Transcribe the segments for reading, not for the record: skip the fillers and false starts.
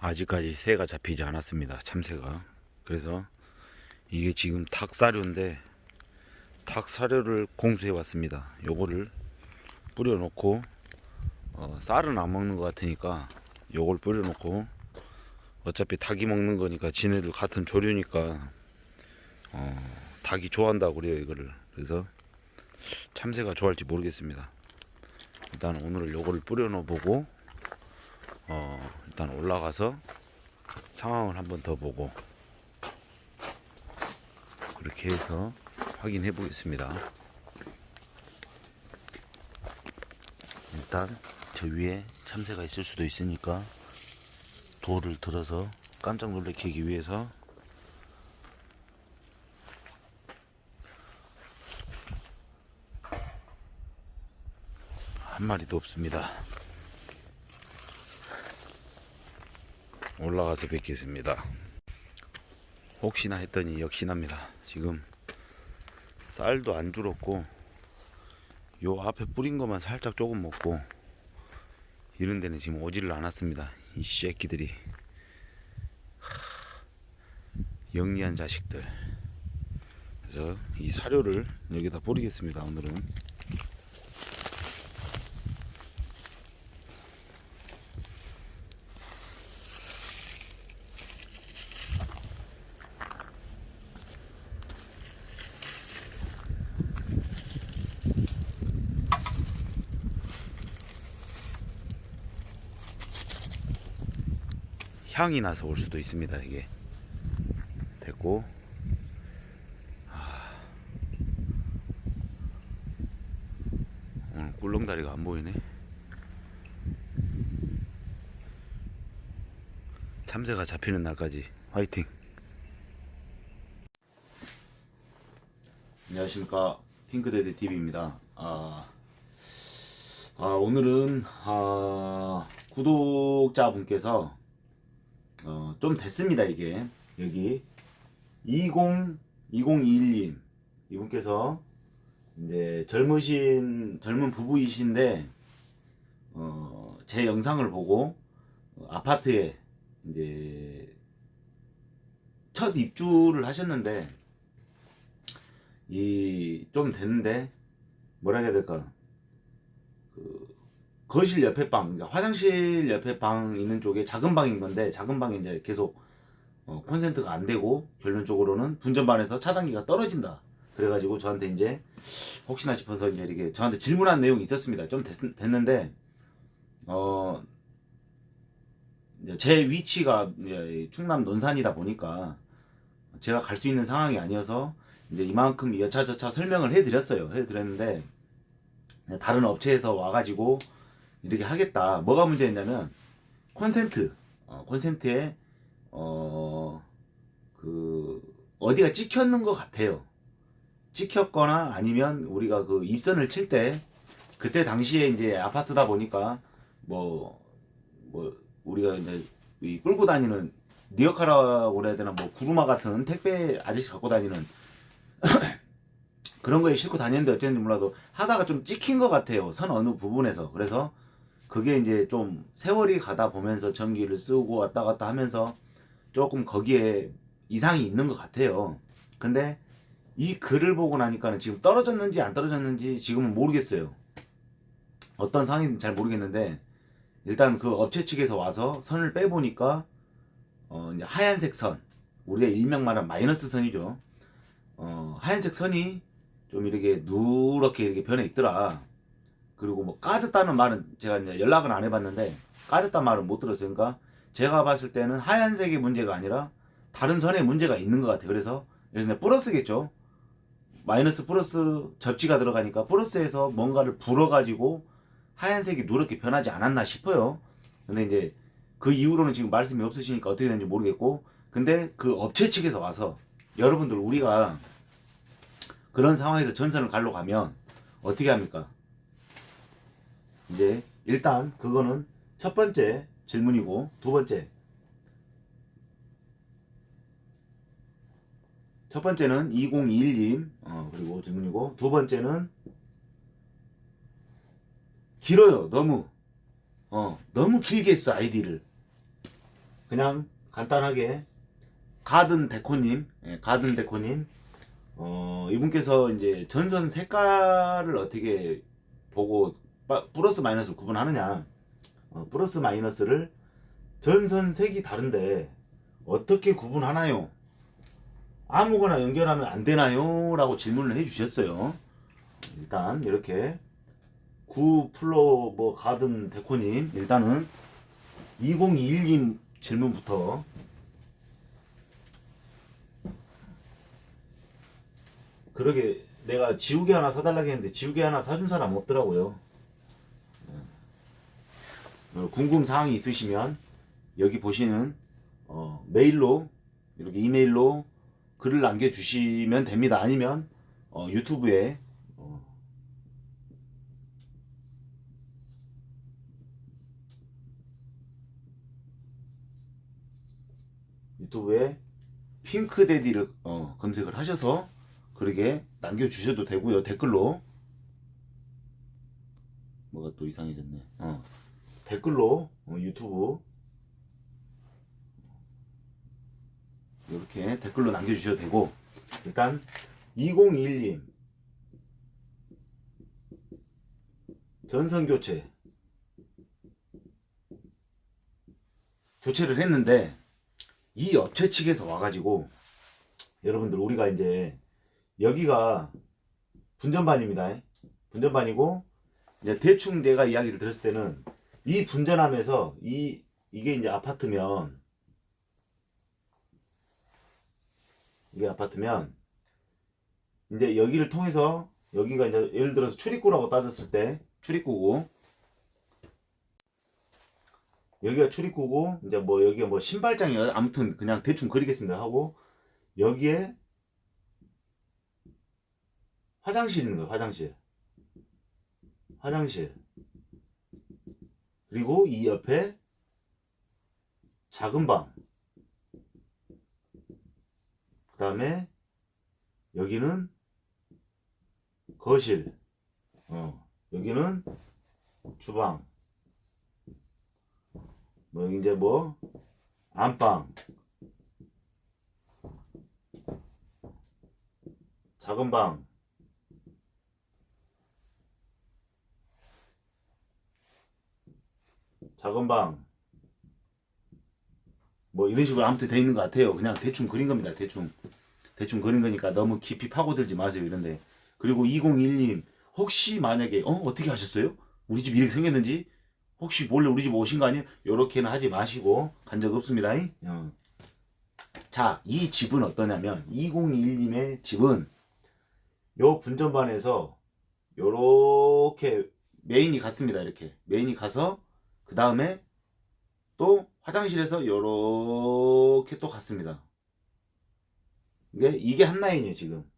아직까지 새가 잡히지 않았습니다. 참새가. 그래서 이게 지금 닭사료인데 닭사료를 공수해 왔습니다. 요거를 뿌려 놓고 쌀은 안 먹는 것 같으니까 요걸 뿌려 놓고, 어차피 닭이 먹는 거니까 지네들 같은 조류니까 닭이 좋아한다고 그래요 이거를. 그래서 참새가 좋아할지 모르겠습니다. 일단 오늘 요거를 뿌려 놓어 보고 일단 올라가서 상황을 한번 더 보고 그렇게 해서 확인해 보겠습니다. 일단 저 위에 참새가 있을 수도 있으니까 돌을 들어서 깜짝 놀래키기 위해서 한 마리도 없습니다. 올라가서 뵙겠습니다. 혹시나 했더니 역시납니다. 지금 쌀도 안 줄었고 요 앞에 뿌린 것만 살짝 조금 먹고 이런 데는 지금 오지를 않았습니다. 이 새끼들이 영리한 자식들. 그래서 이 사료를 여기다 뿌리겠습니다. 오늘은 향이 나서 올 수도 있습니다. 이게 됐고, 오늘 꿀렁다리가 안 보이네. 참새가 잡히는 날까지 화이팅. 안녕하십니까, 핑크데드 TV입니다. 오늘은 구독자분께서 좀 됐습니다. 이게 여기 2021님 이분께서 이제 젊은 부부이신데 제 영상을 보고 아파트에 이제 첫 입주를 하셨는데, 이 좀 됐는데 뭐라 해야 될까, 그 거실 옆에 방, 그러니까 화장실 옆에 방 있는 쪽에 작은 방인 건데, 작은 방이 이제 계속 콘센트가 안 되고 결론적으로는 분전반에서 차단기가 떨어진다. 그래가지고 저한테 이제 혹시나 싶어서 이제 이렇게 저한테 질문한 내용이 있었습니다. 좀 됐는데 이제 제 위치가 이제 충남 논산이다 보니까 제가 갈 수 있는 상황이 아니어서 이제 이만큼 여차저차 설명을 해드렸는데, 다른 업체에서 와가지고 이렇게 하겠다. 뭐가 문제였냐면 콘센트에 어디가 찍혔는 것 같아요. 찍혔거나 아니면 우리가 그 입선을 칠 때, 그때 당시에 이제 아파트다 보니까 뭐 우리가 이제 이 끌고 다니는 리어카라고 그래야 되나, 뭐 구루마 같은 택배 아저씨 갖고 다니는 그런 거에 싣고 다녔는데 어쨌는지 몰라도 하다가 좀 찍힌 것 같아요. 선 어느 부분에서. 그래서 그게 이제 좀 세월이 가다 보면서 전기를 쓰고 왔다 갔다 하면서 조금 거기에 이상이 있는 것 같아요. 근데 이 글을 보고 나니까는 지금 떨어졌는지 안 떨어졌는지 지금은 모르겠어요. 어떤 상황인지 잘 모르겠는데, 일단 그 업체 측에서 와서 선을 빼보니까 이제 하얀색 선, 우리가 일명 말하는 마이너스 선이죠. 하얀색 선이 좀 이렇게 누렇게 이렇게 변해 있더라. 그리고 뭐 까졌다는 말은 제가 이제 연락은 안 해봤는데 까졌다는 말은 못 들었어요. 그러니까 제가 봤을 때는 하얀색의 문제가 아니라 다른 선에 문제가 있는 것 같아요. 그래서 플러스겠죠. 마이너스 플러스 접지가 들어가니까 플러스에서 뭔가를 불어가지고 하얀색이 누렇게 변하지 않았나 싶어요. 근데 이제 그 이후로는 지금 말씀이 없으시니까 어떻게 되는지 모르겠고, 근데 그 업체 측에서 와서 여러분들, 우리가 그런 상황에서 전선을 갈러 가면 어떻게 합니까? 이제 일단 그거는 첫 번째 질문이고, 첫 번째는 2021님 그리고 질문이고, 두 번째는 길어요. 너무 길게 했어 아이디를. 그냥 간단하게 가든 데코님, 예, 가든 데코님, 이분께서 이제 전선 색깔을 어떻게 보고 플러스 마이너스를 구분하느냐, 플러스 마이너스를 전선 색이 다른데 어떻게 구분하나요? 아무거나 연결하면 안 되나요? 라고 질문을 해주셨어요. 일단 이렇게 구플로 가든 데코님, 일단은 2021님 질문부터. 그러게 내가 지우개 하나 사달라고 했는데 지우개 하나 사준 사람 없더라고요. 궁금 사항이 있으시면 여기 보시는 메일로, 이렇게 이메일로 글을 남겨주시면 됩니다. 아니면 유튜브에 핑크데디를 검색을 하셔서 그렇게 남겨주셔도 되고요. 댓글로. 뭐가 또 이상해졌네. 댓글로 유튜브 이렇게 댓글로 남겨주셔도 되고, 일단 2021님 전선 교체를 했는데 이 업체 측에서 와가지고, 여러분들 우리가 이제 여기가 분전반입니다. 분전반이고, 이제 대충 내가 이야기를 들었을 때는 이 분전함에서 이게 이제 아파트면, 이게 아파트면 이제 여기를 통해서, 여기가 이제 예를 들어서 출입구라고 따졌을 때 출입구고, 여기가 출입구고, 이제 뭐 여기가 뭐 신발장이야, 아무튼 그냥 대충 그리겠습니다 하고, 여기에 화장실 있는 거예요. 화장실. 그리고 이 옆에 작은 방. 그 다음에 여기는 거실. 여기는 주방. 뭐 여기 이제 뭐 안방. 작은 방. 뭐 이런 식으로 아무튼 돼 있는 것 같아요. 그냥 대충 그린 겁니다. 대충 그린 거니까 너무 깊이 파고들지 마세요. 이런데. 그리고 2021님 혹시 만약에 어떻게 하셨어요? 우리 집 이렇게 생겼는지 혹시 몰래 우리 집 오신 거 아니에요? 요렇게는 하지 마시고, 간 적 없습니다. 자, 이 집은 어떠냐면 2021님의 집은 요 분전반에서 요렇게 메인이 갔습니다. 이렇게 메인이 가서 그 다음에 또 화장실에서 요렇게 또 갔습니다. 이게 한 라인이에요. 지금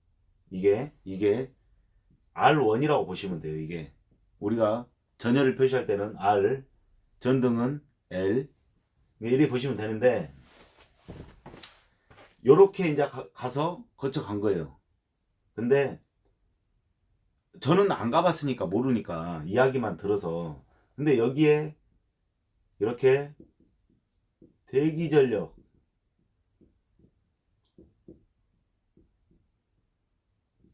이게 R1이라고 보시면 돼요. 이게 우리가 전열을 표시할 때는 R, 전등은 L, 이렇게 보시면 되는데, 요렇게 이제 가서 거쳐 간 거예요. 근데 저는 안 가봤으니까 모르니까 이야기만 들어서. 근데 여기에 이렇게 대기전력,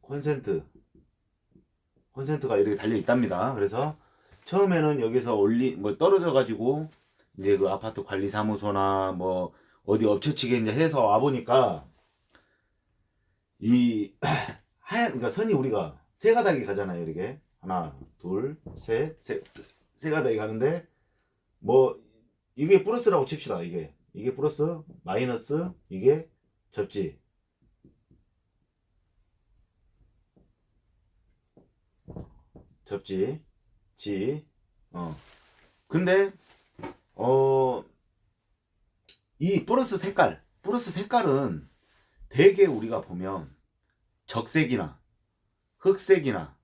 콘센트가 이렇게 달려 있답니다. 그래서 처음에는 여기서 떨어져 가지고 이제 그 아파트 관리사무소나 뭐 어디 업체 측에 이제 해서 와 보니까 이 하얀, 그러니까 선이 우리가 세 가닥이 가잖아요. 이렇게 하나, 둘, 셋, 세 가닥이 가는데, 뭐 이게 플러스라고 칩시다. 이게 플러스, 마이너스, 이게 접지. 지. 근데 이 플러스 색깔은 대개 우리가 보면 적색이나 흑색이나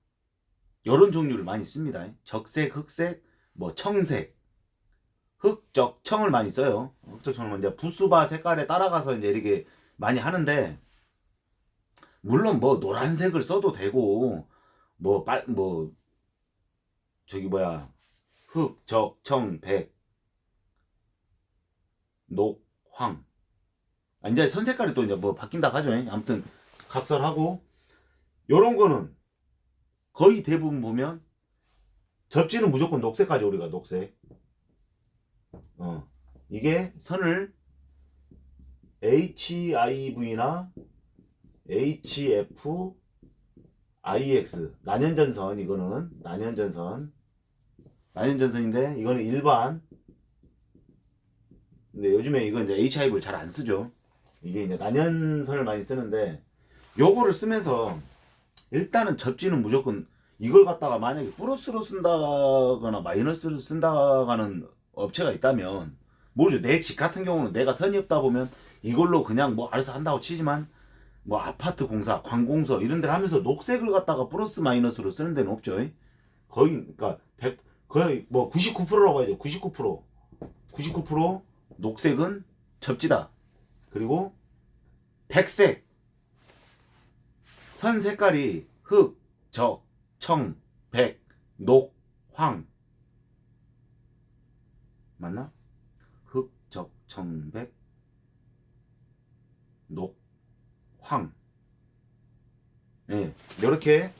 이런 종류를 많이 씁니다. 적색, 흑색, 뭐 청색, 흑적, 청을 많이 써요. 흑적, 청은 이제 부수바 색깔에 따라가서 이제 이렇게 많이 하는데, 물론 뭐 노란색을 써도 되고, 뭐 저기 뭐야, 흑, 적, 청, 백, 녹, 황. 이제 선 색깔이 또 이제 뭐 바뀐다 하죠. 아무튼 각설하고, 요런 거는 거의 대부분 보면 접지는 무조건 녹색까지 우리가 녹색. 이게 선을 HIV나 HFIX 난연전선, 이거는 난연전선인데 이거는 일반. 근데 요즘에 이거 이제 HIV를 잘 안 쓰죠. 이게 이제 난연선을 많이 쓰는데, 요거를 쓰면서 일단은 접지는 무조건, 이걸 갖다가 만약에 플러스로 쓴다거나 마이너스로 쓴다가는 업체가 있다면 모르죠. 내 집 같은 경우는 내가 선이 없다 보면 이걸로 그냥 뭐 알아서 한다고 치지만, 뭐 아파트 공사, 관공서 이런 데를 하면서 녹색을 갖다가 플러스 마이너스로 쓰는 데는 없죠. 거의 그러니까 거의 뭐 99%라고 해야 돼요. 99% 녹색은 접지다. 그리고 백색 선 색깔이 흑, 적, 청, 백, 녹, 황. 맞나? 흑, 적, 청, 백, 녹, 황. 예, 이렇게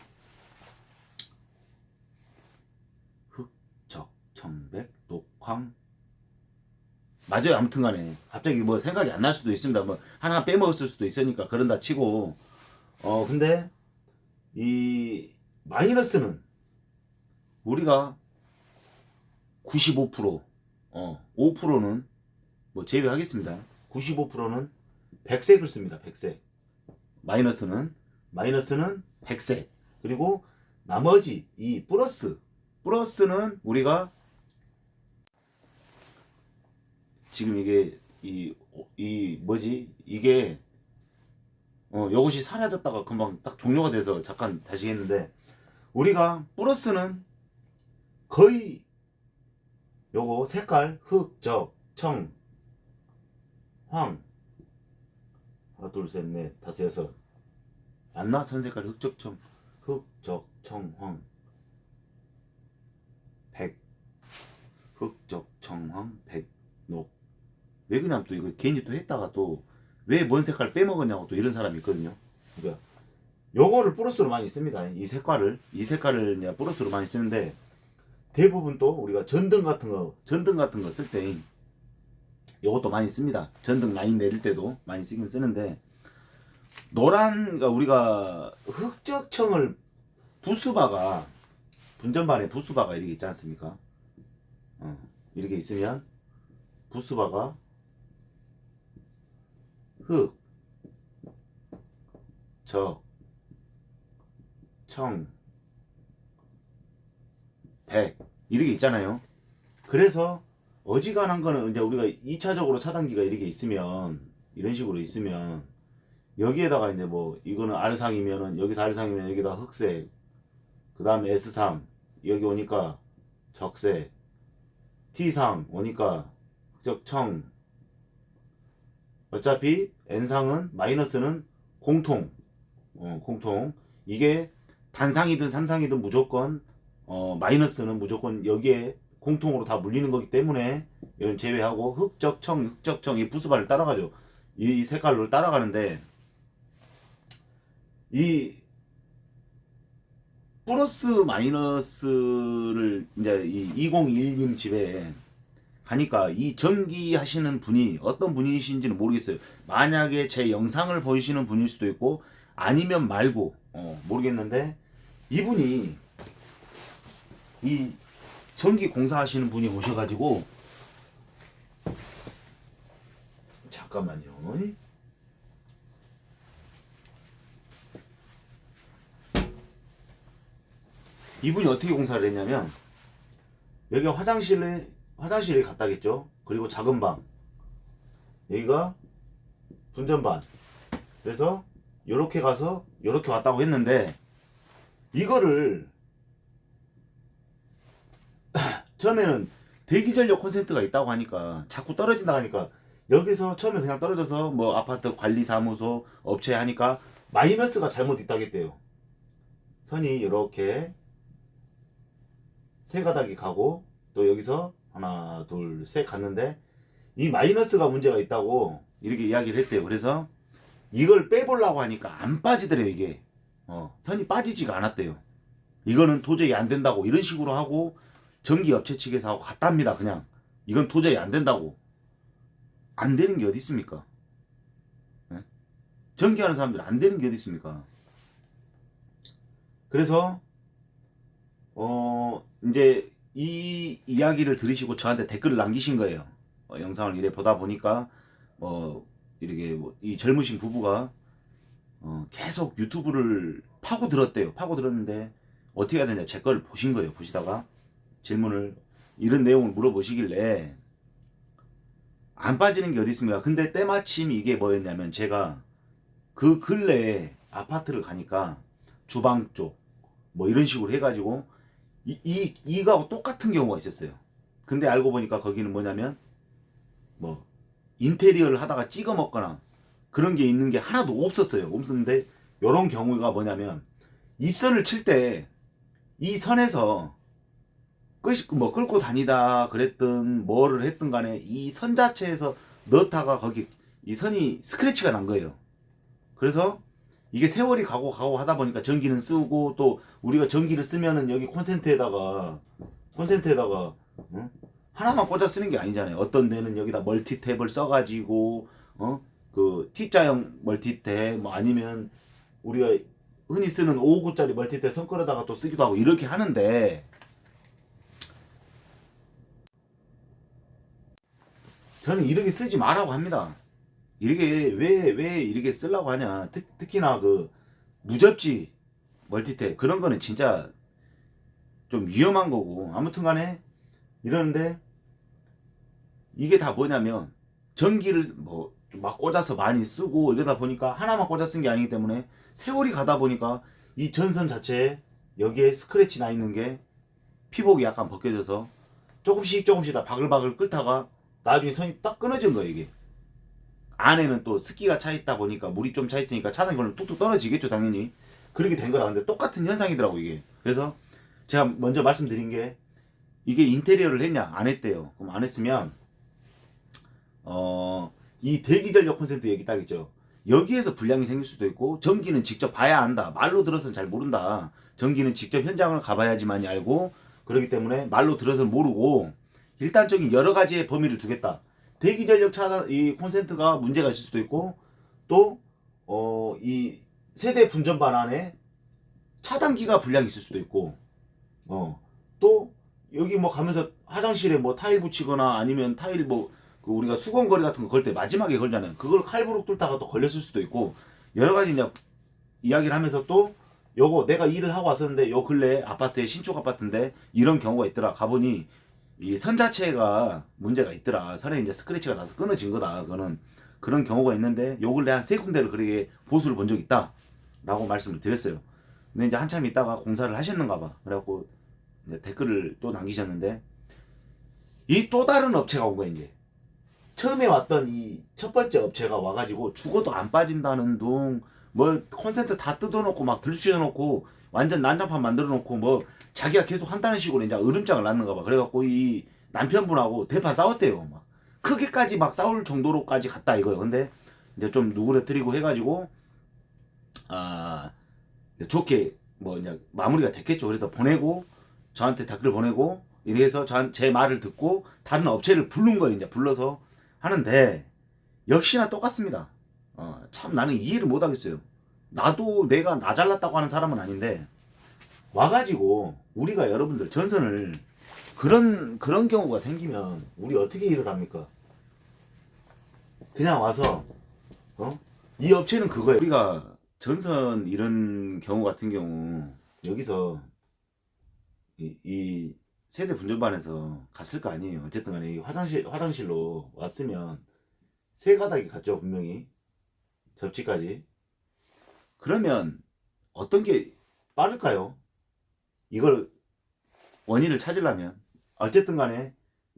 흑, 적, 청, 백, 녹, 황. 맞아요. 아무튼 간에 갑자기 뭐 생각이 안 날 수도 있습니다. 뭐 하나 빼먹었을 수도 있으니까 그런다 치고, 근데 이 마이너스는 우리가 95%, 5%는 뭐 제외하겠습니다. 95%는 백색을 씁니다. 백색. 마이너스는 백색. 그리고 나머지 이 플러스는 우리가 지금 이게 이 뭐지 이게 요것이 사라졌다가 금방 딱 종료가 돼서 잠깐 다시 했는데, 우리가 플러스는 거의 요거 색깔 흑, 적, 청, 황, 하나 둘 셋 넷 다섯 여섯, 맞나? 선 색깔 흑, 적, 청, 흑, 적, 청, 황, 백, 흑, 적, 청, 황, 백, 녹. 왜 그냥 또 이거 괜히 또 했다가 또 왜 뭔 색깔 빼먹었냐고 또 이런 사람이 있거든요. 그러니까 요거를 플러스로 많이 씁니다. 이 색깔을 이제 플러스로 많이 쓰는데, 대부분 또 우리가 전등 같은 거 쓸 때 요것도 많이 씁니다. 전등 라인 내릴 때도 많이 쓰긴 쓰는데, 그러니까 우리가 흑적청을 부스바가, 분전반에 부스바가 이렇게 있지 않습니까? 이렇게 있으면 부스바가 흑, 적, 청, 백 이렇게 있잖아요. 그래서 어지간한 거는 이제 우리가 2차적으로 차단기가 이렇게 있으면, 이런 식으로 있으면 여기에다가 이제 뭐 이거는 R상이면은 여기서 R상이면 여기다 흑색, 그 다음에 S상 여기 오니까 적색, T상 오니까 흑적청. 어차피 N상은 마이너스는 공통. 이게 단상이든 삼상이든 무조건 마이너스는 무조건 여기에 공통으로 다 물리는 거기 때문에 이런 제외하고, 흑적청 이 부스바를 따라가죠. 이 색깔로 따라가는데, 이 플러스 마이너스를 이제 이 2021님 집에 가니까 이 전기 하시는 분이 어떤 분이신지는 모르겠어요. 만약에 제 영상을 보시는 분일 수도 있고 아니면 말고 모르겠는데, 이분이 이 전기 공사하시는 분이 오셔가지고, 잠깐만요. 이분이 어떻게 공사를 했냐면, 여기가 화장실에 갔다겠죠. 그리고 작은 방, 여기가 분전반. 그래서 요렇게 가서 요렇게 왔다고 했는데, 이거를 처음에는 대기전력 콘센트가 있다고 하니까 자꾸 떨어진다 하니까, 여기서 처음에 그냥 떨어져서 뭐 아파트 관리사무소 업체 하니까 마이너스가 잘못 있다겠대요. 선이 이렇게 세 가닥이 가고, 또 여기서 하나 둘 셋 갔는데, 이 마이너스가 문제가 있다고 이렇게 이야기를 했대요. 그래서 이걸 빼보려고 하니까 안 빠지더래요. 이게 선이 빠지지가 않았대요. 이거는 도저히 안 된다고 이런 식으로 하고 전기업체 측에서 하고 갔답니다. 그냥 이건 도저히 안 된다고. 안 되는 게 어디 있습니까? 네? 전기하는 사람들 안 되는 게 어디 있습니까? 그래서 이제 이 이야기를 들으시고 저한테 댓글을 남기신 거예요. 영상을 이래 보다 보니까 이렇게 이 젊으신 부부가 계속 유튜브를 파고들었대요. 파고들었는데 어떻게 해야 되냐 제 거를 보신 거예요. 보시다가 질문을 이런 내용을 물어보시길래 안 빠지는 게 어디 있습니까? 근데 때마침 이게 뭐였냐면 제가 그 근래에 아파트를 가니까 주방 쪽 뭐 이런 식으로 해가지고 이거하고 똑같은 경우가 있었어요. 근데 알고 보니까 거기는 뭐냐면 뭐 인테리어를 하다가 찍어 먹거나 그런 게 있는 게 하나도 없었어요. 없었는데 요런 경우가 뭐냐면 입선을 칠 때 이 선에서 뭐 끌고 다니다 그랬든 뭐를 했든 간에 이 선 자체에서 넣다가 거기 이 선이 스크래치가 난 거예요. 그래서 이게 세월이 가고 하다 보니까 전기는 쓰고 또 우리가 전기를 쓰면은 여기 콘센트에다가 응? 하나만 꽂아 쓰는 게 아니잖아요. 어떤 데는 여기다 멀티탭을 써가지고 그 T자형 멀티탭 뭐 아니면 우리가 흔히 쓰는 5호구짜리 멀티탭 선끌어다가 또 쓰기도 하고 이렇게 하는데 저는 이렇게 쓰지 말라고 합니다. 이렇게 왜 이렇게 쓰려고 하냐. 특히나 그 무접지 멀티탭 그런 거는 진짜 좀 위험한 거고 아무튼 간에 이러는데 이게 다 뭐냐면 전기를 뭐 막 꽂아서 많이 쓰고 이러다 보니까 하나만 꽂아 쓴 게 아니기 때문에 세월이 가다 보니까 이 전선 자체에 여기에 스크래치 나 있는 게 피복이 약간 벗겨져서 조금씩 다 바글바글 끓다가 나중에 선이 딱 끊어진 거예요. 이게 안에는 또 습기가 차 있다 보니까 물이 좀 차 있으니까 차단 걸로 뚝뚝 떨어지겠죠 당연히. 그렇게 된 거라. 근데 똑같은 현상이더라고 이게. 그래서 제가 먼저 말씀드린 게 이게 인테리어를 했냐 안 했대요. 그럼 안 했으면 이 대기전력 콘센트 얘기 딱 있죠. 여기에서 불량이 생길 수도 있고 전기는 직접 봐야 한다. 말로 들어서는 잘 모른다. 전기는 직접 현장을 가봐야지만이 알고 그렇기 때문에 말로 들어서는 모르고 일단적인 여러 가지의 범위를 두겠다. 대기전력 차단 이 콘센트가 문제가 있을 수도 있고 또 이 세대 분전반 안에 차단기가 불량이 있을 수도 있고 또 여기 뭐 가면서 화장실에 뭐 타일 붙이거나 아니면 타일 뭐 그 우리가 수건거리 같은 거 걸 때 마지막에 걸잖아요. 그걸 칼부록 뚫다가 또 걸렸을 수도 있고 여러 가지 이제 이야기를 하면서 또 요거 내가 일을 하고 왔었는데 요 근래에 아파트에 신축 아파트인데 이런 경우가 있더라. 가보니 이 선 자체가 문제가 있더라. 선에 이제 스크래치가 나서 끊어진 거다. 그거는 그런 경우가 있는데 요 근래 한 세 군데를 그렇게 보수를 본 적 있다. 라고 말씀을 드렸어요. 근데 이제 한참 있다가 공사를 하셨는가 봐. 그래갖고 이제 댓글을 또 남기셨는데 이 또 다른 업체가 온 거야 이제. 처음에 왔던 이 첫 번째 업체가 와가지고 죽어도 안 빠진다는 둥 뭐 콘센트 다 뜯어놓고 막 들쑤셔놓고 완전 난장판 만들어놓고 뭐 자기가 계속 한다는 식으로 이제 으름장을 놨는가 봐. 그래갖고 이 남편분하고 대파 싸웠대요. 막 크게까지 막 싸울 정도로까지 갔다 이거예요. 근데 이제 좀 누그러뜨리고 해가지고 아 좋게 뭐 이제 마무리가 됐겠죠. 그래서 보내고 저한테 댓글 보내고 이렇게 해서 제 말을 듣고 다른 업체를 부른 거예요. 이제 불러서 하는데 역시나 똑같습니다. 참 나는 이해를 못 하겠어요. 나도 내가 나 잘났다고 하는 사람은 아닌데 와가지고 우리가 여러분들 전선을 그런 경우가 생기면 우리 어떻게 일을 합니까? 그냥 와서 이 업체는 그거예요. 우리가 전선 이런 경우 같은 경우 여기서 이 세대 분전반에서 갔을 거 아니에요. 어쨌든 간에 이 화장실로 왔으면 세 가닥이 갔죠 분명히 접지까지. 그러면 어떤 게 빠를까요? 이걸 원인을 찾으려면 어쨌든 간에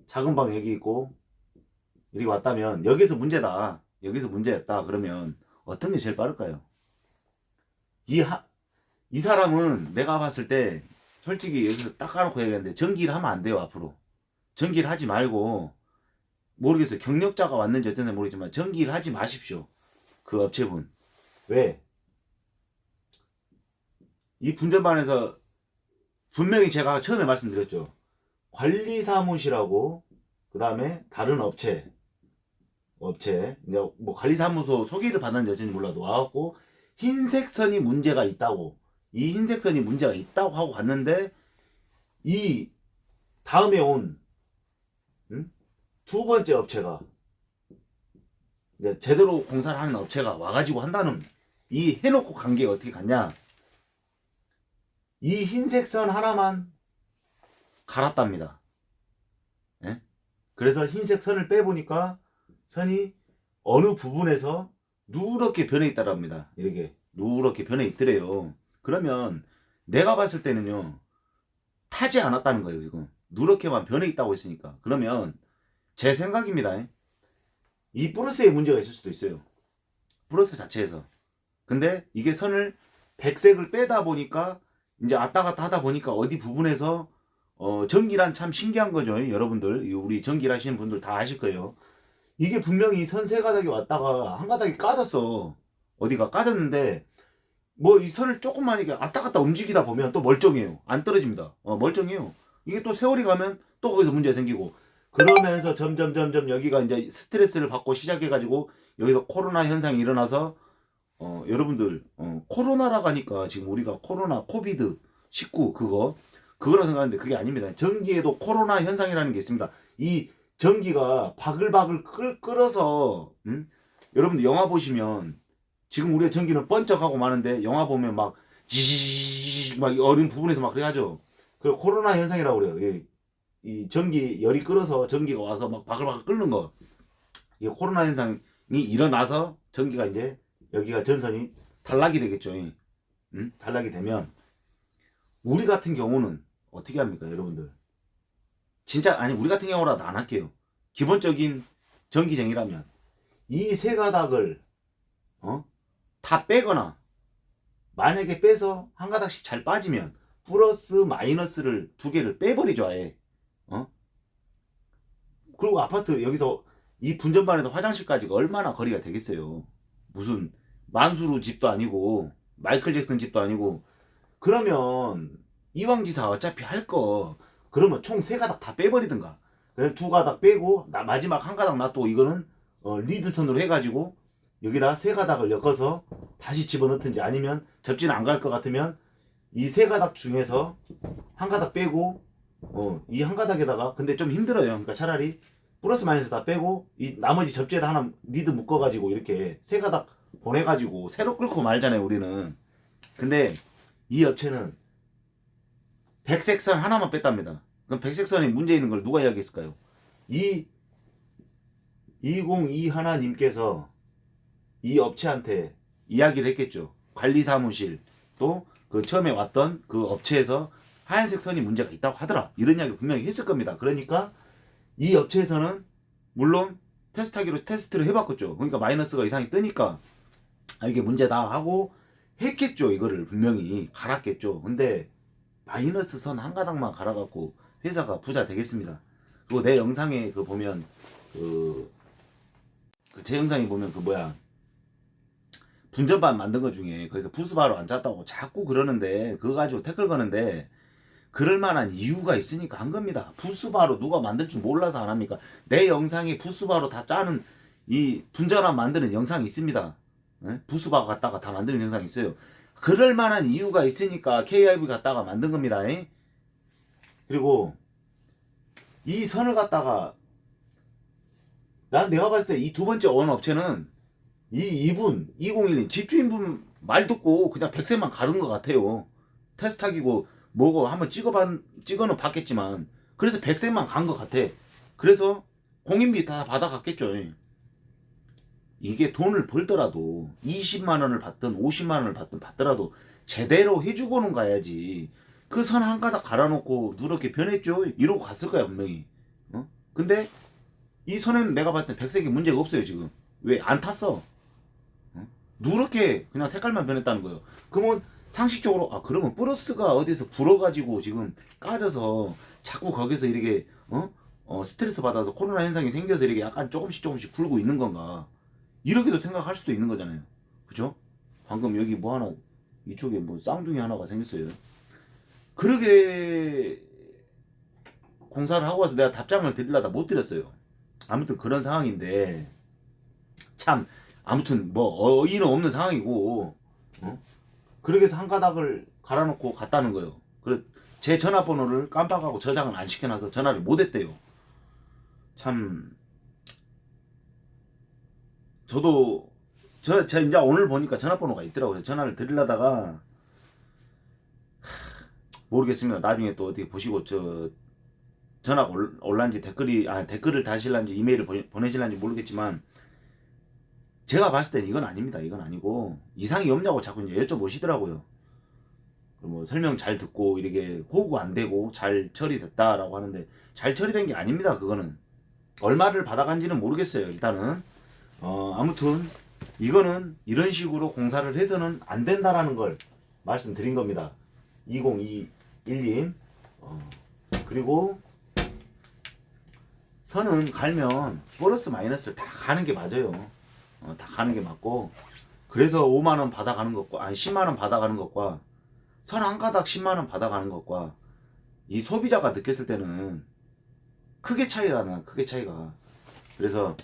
작은 방 여기 있고 이렇게 왔다면 여기서 문제다. 여기서 문제였다. 그러면 어떤 게 제일 빠를까요? 이 사람은 내가 봤을 때 솔직히 여기서 딱 까놓고 얘기하는데 전기를 하면 안 돼요. 앞으로 전기를 하지 말고 모르겠어요. 경력자가 왔는지 어쩐지 모르겠지만 전기를 하지 마십시오. 그 업체분. 왜? 이 분전반에서 분명히 제가 처음에 말씀드렸죠. 관리사무실하고 그 다음에 다른 업체 이제 뭐 관리사무소 소개를 받았는지 어쩐지 몰라도 와갖고 흰색 선이 문제가 있다고, 이 흰색 선이 문제가 있다고 하고 갔는데, 이 다음에 온 두 번째 업체가 이제 제대로 공사를 하는 업체가 와가지고 한다는, 이 해놓고 간 게 어떻게 갔냐, 이 흰색 선 하나만 갈았답니다. 예? 그래서 흰색 선을 빼보니까 선이 어느 부분에서 누렇게 변해 있다랍니다. 이렇게 누렇게 변해 있더래요. 그러면 내가 봤을 때는요, 타지 않았다는 거예요. 지금 누렇게만 변해 있다고 했으니까. 그러면 제 생각입니다. 이 브러스에 문제가 있을 수도 있어요. 브러스 자체에서. 근데 이게 선을 백색을 빼다 보니까 이제 왔다 갔다 하다 보니까 어디 부분에서 전기란 참 신기한 거죠. 여러분들, 우리 전기를 하시는 분들 다 아실 거예요. 이게 분명히 선 세 가닥이 왔다가 한 가닥이 까졌어. 어디가 까졌는데 뭐 이 선을 조금만 이렇게 왔다 갔다 움직이다 보면 또 멀쩡해요. 안 떨어집니다. 멀쩡해요. 이게 또 세월이 가면 또 거기서 문제가 생기고, 그러면서 점점 여기가 이제 스트레스를 받고 시작해가지고 여기서 코로나 현상이 일어나서 여러분들 코로나라고 하니까 지금 우리가 코로나 코비드 19 그거라 생각하는데 그게 아닙니다. 전기에도 코로나 현상이라는 게 있습니다. 이 전기가 바글바글 끓어서 여러분들 영화 보시면 지금 우리의 전기는 번쩍하고 마는데 영화 보면 막 지지직 막 어린 부분에서 막 그래가죠. 그 코로나 현상이라고 그래요. 이 전기 열이 끓어서 전기가 와서 막 바글바글 끓는 거, 이 코로나 현상이 일어나서 전기가 이제 여기가 전선이 단락이 되겠죠. 단락이 되면 우리 같은 경우는 어떻게 합니까, 여러분들? 진짜 아니 우리 같은 경우라도 안 할게요. 기본적인 전기쟁이라면 이 세 가닥을 다 빼거나, 만약에 빼서 한 가닥씩 잘 빠지면 플러스 마이너스를 두 개를 빼버리죠 아예. 그리고 아파트 여기서 이 분전반에서 화장실까지가 얼마나 거리가 되겠어요. 무슨 만수르 집도 아니고 마이클 잭슨 집도 아니고. 그러면 이왕지사 어차피 할 거 그러면 총 세 가닥 다 빼버리든가, 두 가닥 빼고 마지막 한 가닥 놔두고 이거는 리드선으로 해가지고 여기다 세 가닥을 엮어서 다시 집어넣든지, 아니면 접지는 안 갈 것 같으면 이 세 가닥 중에서 한 가닥 빼고 이 한 가닥에다가, 근데 좀 힘들어요. 그러니까 차라리 플러스 마이너스 다 빼고 이 나머지 접지에다 하나 리드 묶어가지고 이렇게 세 가닥 보내가지고 새로 끌고 말잖아요 우리는. 근데 이 업체는 백색선 하나만 뺐답니다. 그럼 백색선이 문제 있는 걸 누가 이야기했을까요? 이 2021님께서 이 업체한테 이야기를 했겠죠. 관리사무실 또 그 처음에 왔던 그 업체에서 하얀색 선이 문제가 있다고 하더라, 이런 이야기 분명히 했을 겁니다. 그러니까 이 업체에서는 물론 테스트를 해봤겠죠. 그러니까 마이너스가 이상이 뜨니까 이게 문제다 하고 했겠죠. 이거를 분명히 갈았겠죠. 근데 마이너스 선 한 가닥만 갈아갖고 회사가 부자 되겠습니다. 그리고 내 영상에 그 보면 제 영상에 보면 분전반 만든 것 중에 거기서 부스바로 안 짰다고 자꾸 그러는데, 그거 가지고 태클 거는데 그럴 만한 이유가 있으니까 한 겁니다. 부스바로 누가 만들 줄 몰라서 안 합니까? 내 영상에 부스바로 다 짜는 이 분전반 만드는 영상이 있습니다. 부스바 갖다가 다 만드는 영상이 있어요. 그럴 만한 이유가 있으니까 KIV 갖다가 만든 겁니다. 그리고 이 선을 갖다가 내가 봤을 때 이 두 번째 원 업체는 이분 2012 집주인분 말 듣고 그냥 백색만 가른 것 같아요. 테스트하기고 뭐고 한번 찍어는 봤겠지만, 그래서 백색만 간 것 같아. 그래서 공인비 다 받아갔겠죠. 이게 돈을 벌더라도 20만원을 받든 50만원을 받더라도 제대로 해주고는 가야지. 그 선 한 가닥 갈아놓고 누렇게 변했죠 이러고 갔을 거야 분명히. 근데 이 선에는 내가 봤을 때 백색이 문제가 없어요 지금. 왜 안 탔어? 누렇게 그냥 색깔만 변했다는 거예요. 그러면 상식적으로 그러면 플러스가 어디서 불어가지고 지금 까져서 자꾸 거기서 이렇게 스트레스 받아서 코로나 현상이 생겨서 이렇게 약간 조금씩 풀고 있는 건가, 이렇게도 생각할 수도 있는 거잖아요. 그죠? 방금 여기 뭐 하나, 이쪽에 뭐 쌍둥이 하나가 생겼어요. 그러게 공사를 하고 와서 내가 답장을 드리려다 못 드렸어요. 아무튼 그런 상황인데, 참 아무튼 뭐 어이는 없는 상황이고, 그러게 해서 한 가닥을 갈아놓고 갔다는 거예요. 그래서 제 전화번호를 깜빡하고 저장을 안 시켜놔서 전화를 못 했대요. 참, 저도 제가 이제 오늘 보니까 전화번호가 있더라고요. 전화를 드리려다가 모르겠습니다. 나중에 또 어떻게 보시고 전화가 올란지 댓글을 다실란지 이메일을 보내실란지 모르겠지만, 제가 봤을 땐 이건 아닙니다. 이건 아니고 이상이 없냐고 자꾸 이제 여쭤보시더라고요. 뭐 설명 잘 듣고 이렇게 호구가 안 되고 잘 처리됐다라고 하는데, 잘 처리된 게 아닙니다. 그거는 얼마를 받아간지는 모르겠어요. 일단은 아무튼 이거는 이런 식으로 공사를 해서는 안 된다라는 걸 말씀드린 겁니다. 2021님. 그리고 선은 갈면 플러스 마이너스를 다 가는 게 맞아요. 다 가는 게 맞고, 그래서 5만원 받아가는 것과, 아니 10만원 받아가는 것과, 선 한 가닥 10만원 받아가는 것과, 이 소비자가 느꼈을 때는 크게 차이가 나. 크게 차이가. 그래서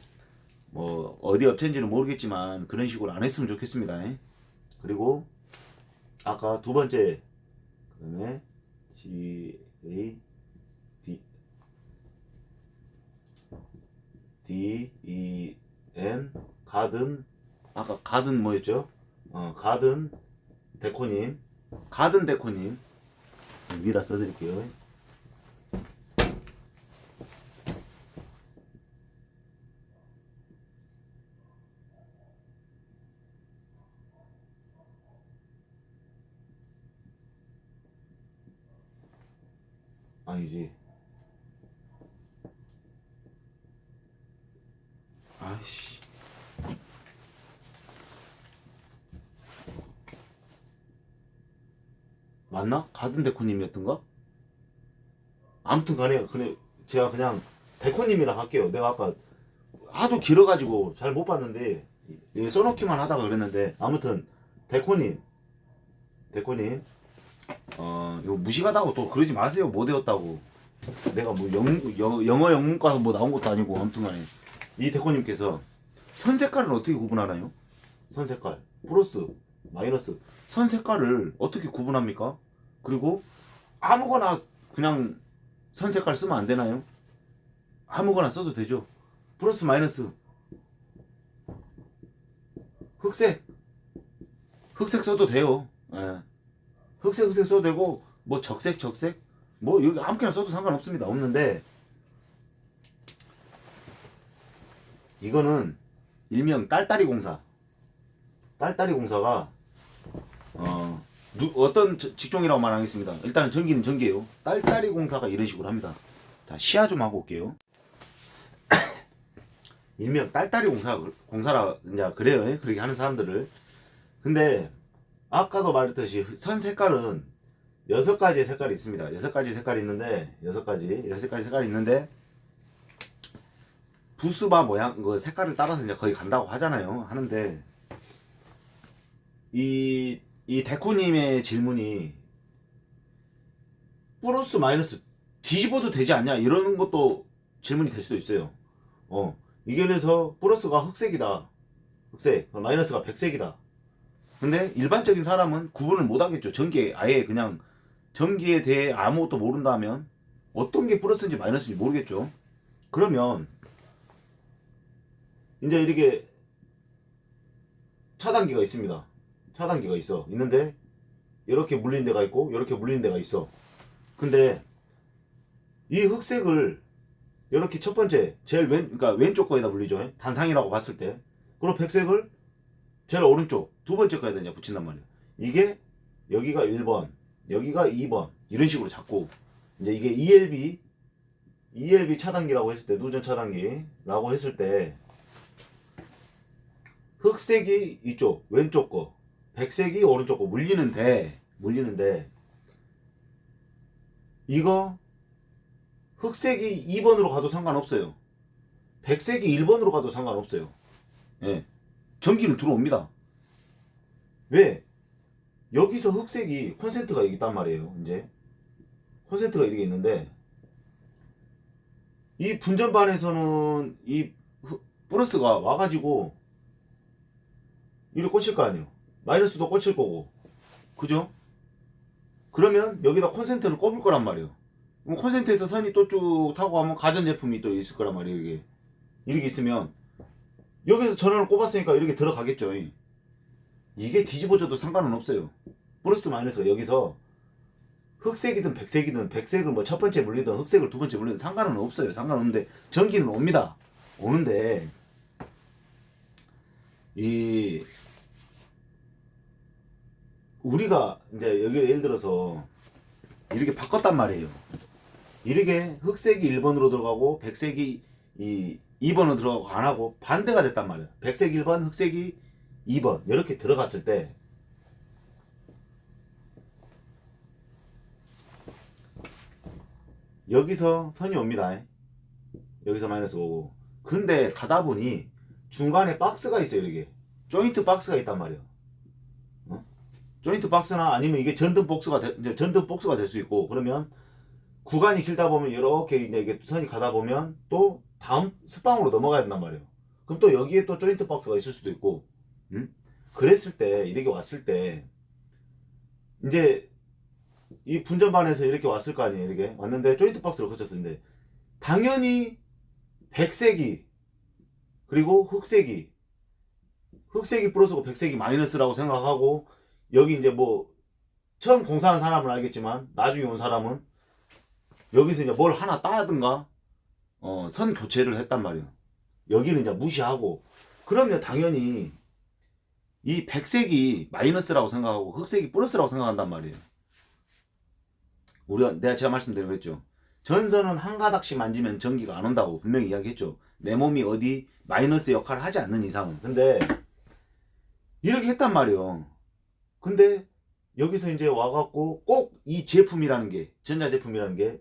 뭐 어디 업체인지는 모르겠지만 그런 식으로 안 했으면 좋겠습니다. 그리고 아까 두 번째, 그 다음에 GADEN 가든, 아까 가든 뭐였죠? 가든 데코님, 가든 데코님 위에다 써드릴게요. 아니지. 아이씨. 맞나? 가든 데코님이었던가? 아무튼 간에 그냥 제가 그냥 데코님이라 할게요. 내가 아까 하도 길어가지고 잘 못 봤는데 써놓기만 하다가 그랬는데, 아무튼 데코님, 이거 무식하다고 또 그러지 마세요. 못 외웠다고. 내가 뭐 영어 영문과 뭐 나온 것도 아니고. 아무튼 간에 이 데코님께서 선 색깔을 어떻게 구분하나요? 선 색깔 플러스 마이너스, 선 색깔을 어떻게 구분합니까? 그리고 아무거나 그냥 선 색깔 쓰면 안 되나요? 아무거나 써도 되죠. 플러스 마이너스, 흑색 써도 돼요. 예. 흑색 써도 되고, 뭐 적색 뭐 여기 아무렇게나 써도 상관없습니다. 없는데, 이거는 일명 딸딸이 공사. 딸딸이 공사가 어떤 직종이라고 말하겠습니다. 일단은 전기는 전기예요. 딸딸이 공사가 이런 식으로 합니다. 자, 시야 좀 하고 올게요. 일명 딸딸이 공사라 이제 그래요. 그렇게 하는 사람들을. 근데 아까도 말했듯이 선 색깔은 6가지의 색깔이 있습니다. 6가지 색깔이 있는데, 6가지 색깔이 있는데, 부스바 모양 그 색깔을 따라서 이제 거의 간다고 하는데, 이 데코님의 질문이 플러스 마이너스 뒤집어도 되지 않냐, 이런 것도 질문이 될 수도 있어요. 이게 그래서 플러스가 흑색이다, 흑색, 마이너스가 백색이다. 근데 일반적인 사람은 구분을 못 하겠죠. 아예 그냥 전기에 대해 아무것도 모른다면 어떤 게 플러스인지 마이너스인지 모르겠죠. 그러면 이제 이렇게 차단기가 있습니다. 차단기가 있는데 이렇게 물린 데가 있고 이렇게 물린 데가 있어. 근데 이 흑색을 이렇게 첫 번째 제일 그러니까 왼쪽 거에다 물리죠. 단상이라고 봤을 때. 그리고 백색을 제일 오른쪽 두 번째 거에다 이제 붙인단 말이에요. 이게 여기가 1번, 여기가 2번, 이런 식으로 잡고, 이제 이게 ELB 차단기라고 했을 때, 누전 차단기라고 했을 때, 흑색이 이쪽 왼쪽 거, 백색이 오른쪽 거 물리는데, 이거 흑색이 2번으로 가도 상관없어요. 백색이 1번으로 가도 상관없어요. 예. 전기는 들어옵니다. 왜? 여기서 흑색이 콘센트가 여기 있단 말이에요. 이제 콘센트가 이렇게 있는데 이 분전반에서는 이 플러스가 와가지고 이렇게 꽂힐 거 아니에요. 마이너스도 꽂힐 거고. 그죠? 그러면 여기다 콘센트를 꼽을 거란 말이에요. 그럼 콘센트에서 선이 또 쭉 타고 가면 가전제품이 또 있을 거란 말이에요. 이게 이렇게 있으면 여기서 전원을 꼽았으니까 이렇게 들어가겠죠. 이게 뒤집어져도 상관은 없어요. 플러스 마이너스가 여기서 흑색이든 백색이든 백색을 뭐 첫 번째 물리든 흑색을 두 번째 물리든 상관은 없어요. 상관없는데 전기는 옵니다. 오는데 이 우리가 이제 여기 예를 들어서 이렇게 바꿨단 말이에요. 이렇게 흑색이 1번으로 들어가고 백색이 2번으로 들어가고 안 하고 반대가 됐단 말이에요. 백색 1번, 흑색이 2번 이렇게 들어갔을 때 여기서 선이 옵니다. 여기서 마이너스 오고. 근데 가다 보니 중간에 박스가 있어요. 이렇게 조인트 박스가 있단 말이에요. 조인트 박스나 아니면 이게 전등 복수가 될 수 있고, 그러면 구간이 길다 보면 이렇게 이제 이게 선이 가다 보면 또 다음 스방으로 넘어가야 된단 말이에요. 그럼 또 여기에 또 조인트 박스가 있을 수도 있고, 그랬을 때 이렇게 왔을 때 이제 이 분전반에서 이렇게 왔을 거 아니에요. 이렇게 왔는데 조인트 박스를 거쳤는데 당연히 백색이 그리고 흑색이 플러스고 백색이 마이너스라고 생각하고, 여기 이제 뭐 처음 공사한 사람은 알겠지만 나중에 온 사람은 여기서 이제 뭘 하나 따든가 선 교체를 했단 말이에요. 여기는 이제 무시하고, 그러면 당연히 이 백색이 마이너스라고 생각하고 흑색이 플러스라고 생각한단 말이에요. 제가 말씀드린 거죠. 전선은 한 가닥씩 만지면 전기가 안 온다고 분명히 이야기했죠. 내 몸이 어디 마이너스 역할을 하지 않는 이상은. 근데 이렇게 했단 말이에요. 근데 여기서 이제 와갖고 꼭 이 제품이라는 게, 전자제품이라는 게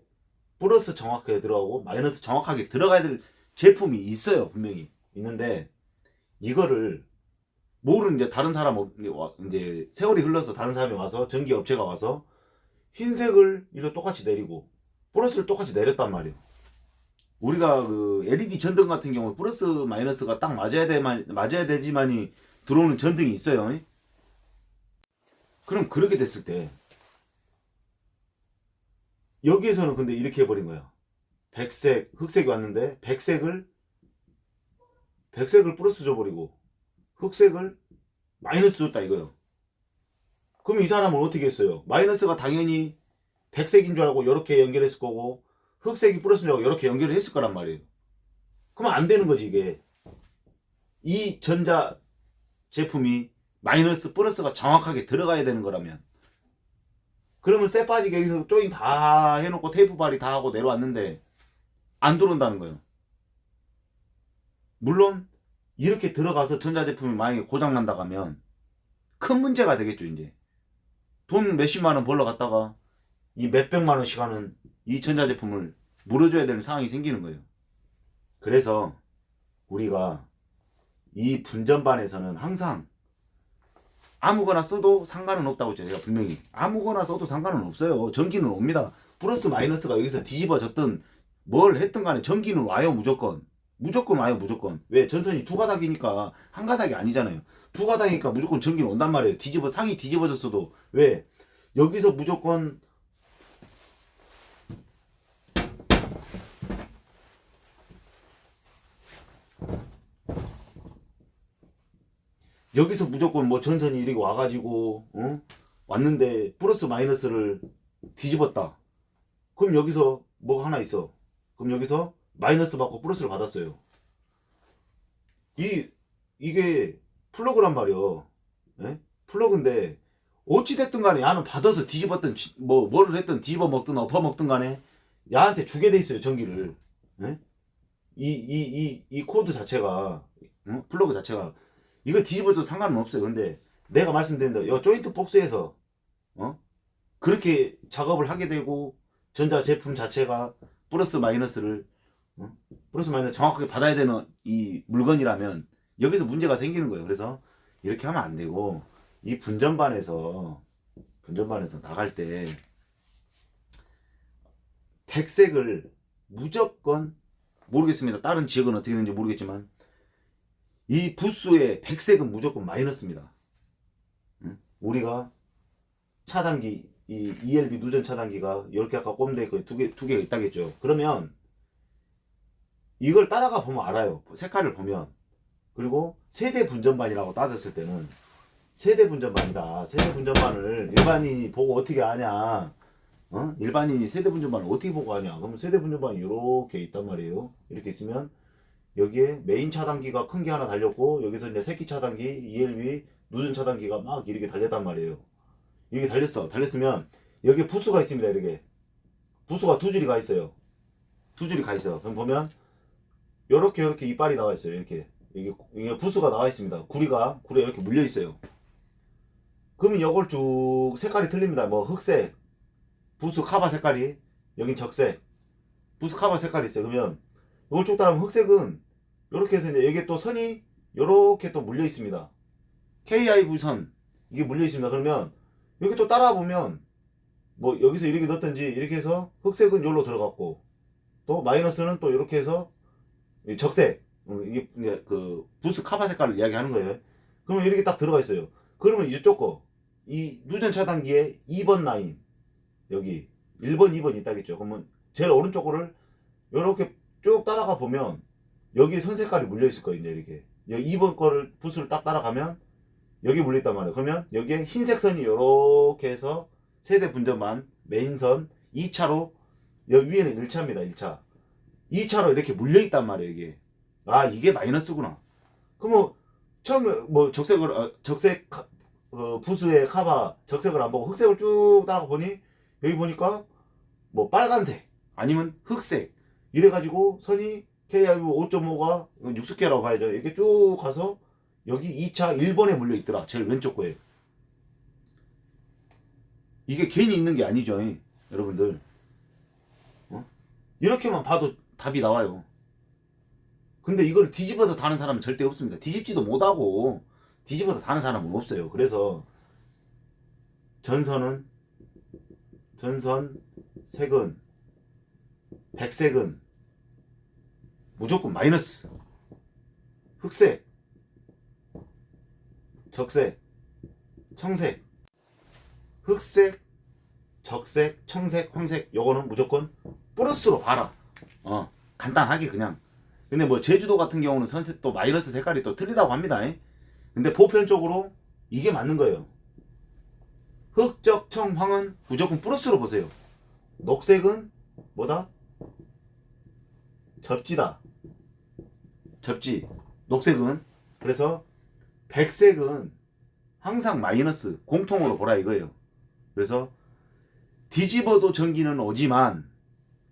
플러스 정확하게 들어가고 마이너스 정확하게 들어가야 될 제품이 있어요. 분명히 있는데 이거를 모르는 이제 다른 사람, 이제 세월이 흘러서 다른 사람이 와서, 전기업체가 와서 흰색을 이렇게 똑같이 내리고 플러스를 똑같이 내렸단 말이에요. 우리가 그 LED 전등 같은 경우 플러스 마이너스가 딱 맞아야 되지만이 들어오는 전등이 있어요. 그럼 그렇게 됐을 때 여기에서는 근데 이렇게 해버린 거야. 백색, 흑색이 왔는데 백색을 플러스 줘버리고 흑색을 마이너스 줬다 이거요. 그럼 이 사람은 어떻게 했어요? 마이너스가 당연히 백색인 줄 알고 이렇게 연결했을 거고, 흑색이 플러스인 줄 알고 이렇게 연결을 했을 거란 말이에요. 그러면 안 되는 거지 이게. 이 전자 제품이 마이너스 플러스가 정확하게 들어가야 되는 거라면. 그러면 쇠 빠지게 여기서 조인 다 해놓고 테이프 발이 다 하고 내려왔는데 안 들어온다는 거예요. 물론 이렇게 들어가서 전자제품이 만약에 고장난다 하면 큰 문제가 되겠죠. 이제 돈 몇십만 원 벌러 갔다가 이 몇백만 원씩 하는 이 전자제품을 물어줘야 되는 상황이 생기는 거예요. 그래서 우리가 이 분전반에서는 항상 아무거나 써도 상관은 없다고 했죠. 제가 분명히 아무거나 써도 상관은 없어요. 전기는 옵니다. 플러스 마이너스가 여기서 뒤집어졌든 뭘 했든 간에 전기는 와요. 무조건 와요. 무조건. 왜? 전선이 두 가닥이니까 한 가닥이 아니잖아요. 두 가닥이니까 무조건 전기는 온단 말이에요. 상이 뒤집어졌어도. 왜? 여기서 무조건 뭐 전선이 이렇게 와가지고 왔는데 플러스 마이너스를 뒤집었다. 그럼 여기서 뭐가 하나 있어. 그럼 여기서 마이너스 받고 플러스를 받았어요. 이게 플러그란 말이요. 예? 플러그인데 어찌됐든 간에 야는 받아서 뒤집었든 뭐를 했든 뒤집어 먹든 엎어 먹든 간에 야한테 주게 돼 있어요. 전기를. 예? 이 코드 자체가, 플러그 자체가 이걸 뒤집어도 상관은 없어요. 근데 내가 말씀드린 대로 이 조인트 복스에서 그렇게 작업을 하게 되고 전자 제품 자체가 플러스 마이너스를 플러스 마이너스 정확하게 받아야 되는 이 물건이라면 여기서 문제가 생기는 거예요. 그래서 이렇게 하면 안 되고 이 분전반에서 나갈 때 백색을 무조건 모르겠습니다. 다른 지역은 어떻게 되는지 모르겠지만 이 부수의 백색은 무조건 마이너스입니다. 우리가 차단기 이 ELB 누전 차단기가 10개 아까 꼼대 있고 두 개가 있다겠죠. 그러면 이걸 따라가 보면 알아요. 색깔을 보면. 그리고 세대 분전반이라고 따졌을 때는 세대 분전반이다. 세대 분전반을 일반인이 보고 어떻게 아냐? 일반인이 세대 분전반을 어떻게 보고 아냐? 그러면 세대 분전반이 이렇게 있단 말이에요. 이렇게 있으면 여기에 메인 차단기가 큰 게 하나 달렸고 여기서 이제 새끼 차단기 ELB 누전 차단기가 막 이렇게 달렸단 말이에요. 이렇게 달렸으면 여기에 부수가 있습니다. 이렇게 부수가 두 줄이 가 있어요. 두 줄이 가 있어요. 그럼 보면 이렇게 이빨이 나와 있어요. 이게 부수가 나와 있습니다. 구리에 이렇게 물려 있어요. 그러면 이걸 쭉 색깔이 틀립니다. 뭐 흑색, 부수 카바 색깔이, 여긴 적색, 부수 카바 색깔이 있어요. 그러면 이걸 쭉 따라하면 흑색은 이렇게 해서 이제 여기에 또 선이 이렇게 또 물려 있습니다. KIV 선 이게 물려 있습니다. 그러면 여기 또 따라 보면 뭐 여기서 이렇게 넣었든지 이렇게 해서 흑색은 여기로 들어갔고 또 마이너스는 또 이렇게 해서 적색 이게 그 부스 카바 색깔을 이야기하는 거예요. 그러면 이렇게 딱 들어가 있어요. 그러면 이쪽 거 이 누전 차단기에 2번 라인 여기 1번 2번 있다겠죠. 그러면 제일 오른쪽 거를 이렇게 쭉 따라가 보면 여기 선 색깔이 물려 있을 거예요. 이제 이렇게 여기 2번 거를 부스를 딱 따라가면 여기 물렸단 말이에요. 그러면 여기에 흰색 선이 이렇게 해서 세대 분전반 메인선 2차로 여기 위에는 1차입니다. 1차 2차로 이렇게 물려 있단 말이에요. 이게 이게 마이너스구나. 그럼 처음에 뭐 적색 부수의 카바 적색을 안 보고 흑색을 쭉 따라가 보니 여기 보니까 뭐 빨간색 아니면 흑색 이래가지고 선이 KIV 5.5가 60개라고 봐야죠. 이렇게 쭉 가서 여기 2차 1번에 물려 있더라. 제일 왼쪽 거에. 이게 괜히 있는 게 아니죠. 여러분들. 이렇게만 봐도 답이 나와요. 근데 이걸 뒤집어서 다는 사람은 절대 없습니다. 뒤집지도 못하고 뒤집어서 다는 사람은 없어요. 그래서 전선 색은 백색은 무조건 마이너스, 흑색, 적색, 청색, 흑색, 적색, 청색, 황색 요거는 무조건 플러스로 봐라. 간단하게 그냥. 근데 뭐 제주도 같은 경우는 선색 또 마이너스 색깔이 또 틀리다고 합니다. 근데 보편적으로 이게 맞는 거예요. 흑, 적, 청, 황은 무조건 플러스로 보세요. 녹색은 뭐다? 접지다. 접지. 녹색은. 그래서 백색은 항상 마이너스 공통으로 보라 이거예요. 그래서 뒤집어도 전기는 오지만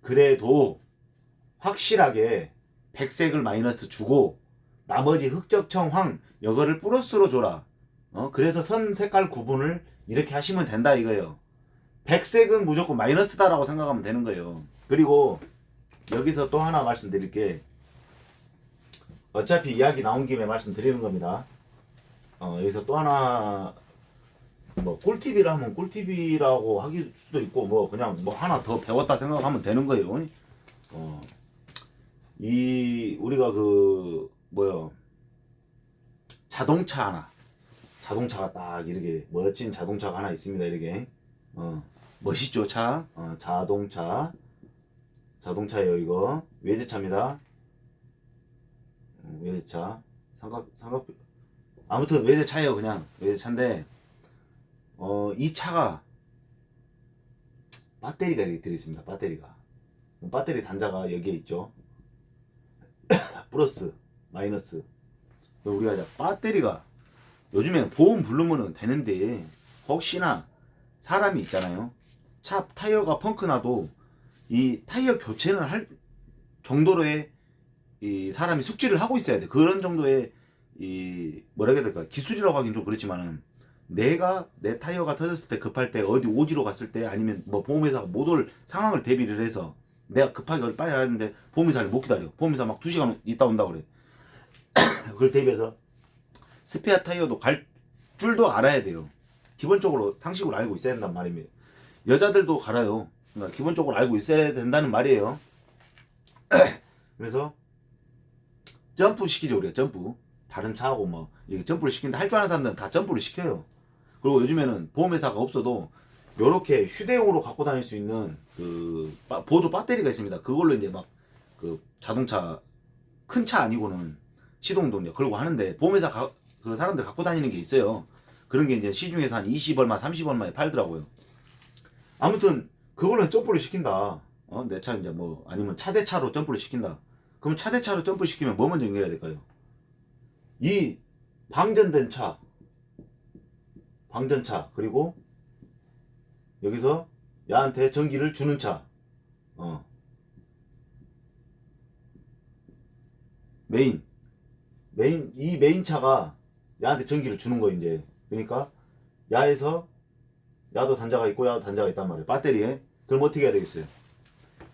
그래도 확실하게 백색을 마이너스 주고 나머지 흑적청 황 이거를 플러스로 줘라. 그래서 선 색깔 구분을 이렇게 하시면 된다 이거예요. 백색은 무조건 마이너스다라고 생각하면 되는 거예요. 그리고 여기서 또 하나 말씀드릴게. 어차피 이야기 나온 김에 말씀드리는 겁니다. 여기서 또 하나 뭐 꿀팁이라 하면 꿀팁이라고 할 수도 있고 뭐 그냥 뭐 하나 더 배웠다 생각하면 되는 거예요. 우리가 그 뭐요 자동차가 딱 이렇게 멋진 자동차가 하나 있습니다. 이렇게 멋있죠 차. 자동차예요. 이거 외제차입니다. 외제차 삼각 아무튼 외제차예요. 그냥 외제차인데 이 차가 배터리가 이렇게 들어있습니다. 배터리 단자가 여기에 있죠. 플러스 마이너스. 우리가 이제 배터리가 요즘에 보험 부르면은 되는데 혹시나 사람이 있잖아요. 차 타이어가 펑크 나도 이 타이어 교체는 할 정도로의 이 사람이 숙지를 하고 있어야 돼. 그런 정도의 이 뭐라 해야 될까 기술이라고 하긴 좀 그렇지만은 내가 내 타이어가 터졌을 때 급할 때 어디 오지로 갔을 때 아니면 뭐 보험회사가 못 올 상황을 대비를 해서 내가 급하게 어디 빨리 가야 되는데 보험회사를 못 기다려. 보험회사 막 2시간 있다 온다 그래. 그걸 대비해서 스페어 타이어도 갈 줄도 알아야 돼요. 기본적으로 상식으로 알고 있어야 된단 말입니다. 여자들도 갈아요. 그러니까 기본적으로 알고 있어야 된다는 말이에요. 그래서 점프 시키죠, 우리가. 점프. 다른 차하고 뭐 이게 점프를 시킨다 할 줄 아는 사람들은 다 점프를 시켜요. 그리고 요즘에는 보험회사가 없어도 요렇게 휴대용으로 갖고 다닐 수 있는 그 보조 배터리가 있습니다. 그걸로 이제 막 그 자동차 큰 차 아니고는 시동도 이제 걸고 하는데, 보험회사 그 사람들 갖고 다니는 게 있어요. 그런 게 이제 시중에서 한 20얼마 30얼마에 팔더라고요. 아무튼 그걸로 점프를 시킨다. 내 차 이제 뭐 아니면 차대차로 점프를 시킨다. 그럼 차대차로 점프 시키면 뭐 먼저 연결해야 될까요? 이 방전된 차, 방전차, 그리고 여기서 야한테 전기를 주는 차, 이 메인 차가 야한테 전기를 주는 거 이제. 그러니까 야에서 야도 단자가 있고 야도 단자가 있단 말이에요. 배터리에. 그럼 어떻게 해야 되겠어요?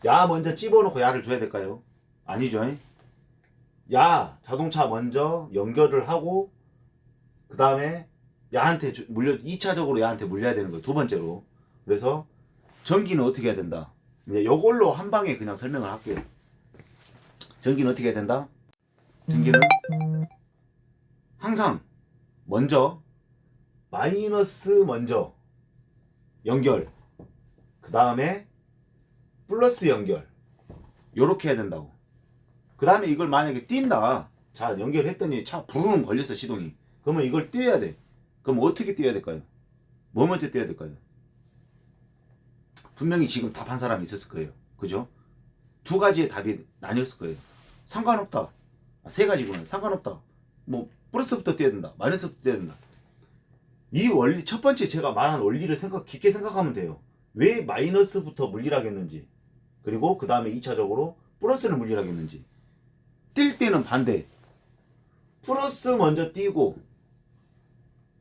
야 먼저 찝어놓고 야를 줘야 될까요? 아니죠. 야 자동차 먼저 연결을 하고 그 다음에 야한테 물려 2차적으로 야한테 물려야 되는 거예요. 두 번째로. 그래서 전기는 어떻게 해야 된다. 이제 요걸로 한 방에 그냥 설명을 할게요. 전기는 어떻게 해야 된다? 전기는 항상 먼저 마이너스 먼저 연결, 그 다음에 플러스 연결, 요렇게 해야 된다고. 그 다음에 이걸 만약에 띈다. 자, 연결했더니 차 부르릉 걸렸어, 시동이. 그러면 이걸 띄워야 돼. 그럼 어떻게 띄워야 될까요? 뭐 먼저 띄워야 될까요? 분명히 지금 답한 사람이 있었을 거예요. 그죠? 두 가지의 답이 나뉘었을 거예요. 상관없다. 세 가지구나. 상관없다. 뭐 플러스부터 띄워야 된다. 마이너스부터 띄워야 된다. 이 원리, 첫 번째 제가 말한 원리를 깊게 생각하면 돼요. 왜 마이너스부터 물리라겠는지, 그리고 그 다음에 2차적으로 플러스를 물리라겠는지. 뛸 때는 반대. 플러스 먼저 띄고